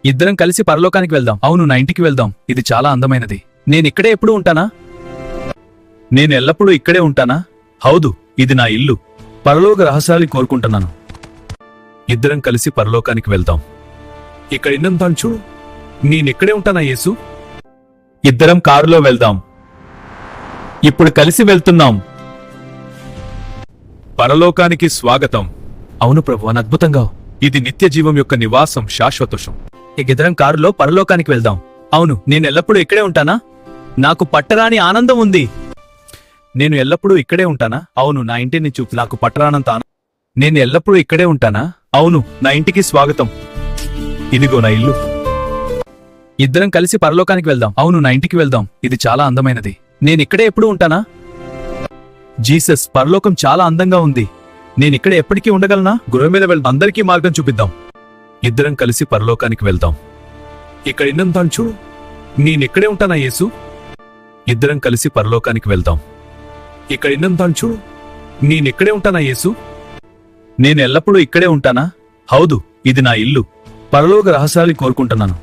ఇద్దరం కలిసి పరలోకానికి వెళ్దాం. అవును, నా ఇంటికి వెళ్దాం. ఇది చాలా అందమైనది. నేనిక్కడే ఎప్పుడూ ఉంటానా? నేను ఎల్లప్పుడూ ఇక్కడే ఉంటానా? హౌదు, ఇది నా ఇల్లు. పరలోక రహస్యాలు కోరుకుంటున్నాను. ఇద్దరం కలిసి పరలోకానికి వెళ్దాం. ఇక్కడ ఇన్నంతాను చూడు. నేనిక్కడే ఉంటానా యేసు? ఇద్దరం కారులో వెళ్దాం. ఇప్పుడు కలిసి వెళ్తున్నాం. పరలోకానికి స్వాగతం. అవును ప్రభు, అని అద్భుతంగా. ఇది నిత్య జీవం యొక్క నివాసం, శాశ్వతోషం. ఇద్దరం కారులో పరలోకానికి వెళ్దాం. అవును, నేను ఎల్లప్పుడూ ఇక్కడే ఉంటానా? నాకు పట్టరాని ఆనందం ఉంది. నేను ఎల్లప్పుడూ ఇక్కడే ఉంటానా? అవును, నా ఇంటిని చూపు. నాకు పట్టరానంత నేను ఎల్లప్పుడూ ఇక్కడే ఉంటానా? అవును, నా ఇంటికి స్వాగతం. ఇదిగో నా ఇల్లు. ఇద్దరం కలిసి పరలోకానికి వెళ్దాం. అవును, నా ఇంటికి వెళ్దాం. ఇది చాలా అందమైనది. నేనిక్కడే ఎప్పుడూ ఉంటానా? జీసస్, పరలోకం చాలా అందంగా ఉంది. నేనిక్కడే ఎప్పటికీ ఉండగలనా? గుర్రం మీద వెళ్దాం. అందరికీ మార్గం చూపిద్దాం. ఇద్దరం కలిసి పరలోకానికి వెళ్దాం. ఇక్కడ ఇన్నంతాను చూడు. నేనిక్కడే ఉంటానా యేసు? ఇద్దరం కలిసి పరలోకానికి వెళ్దాం. ఇక్కడ ఇన్నంతాను చూడు. నేనిక్కడే ఉంటానా యేసు? నేను ఎల్లప్పుడూ ఇక్కడే ఉంటానా? హౌదు, ఇది నా ఇల్లు. పరలోక రహస్యాలు కోరుకుంటున్నాను.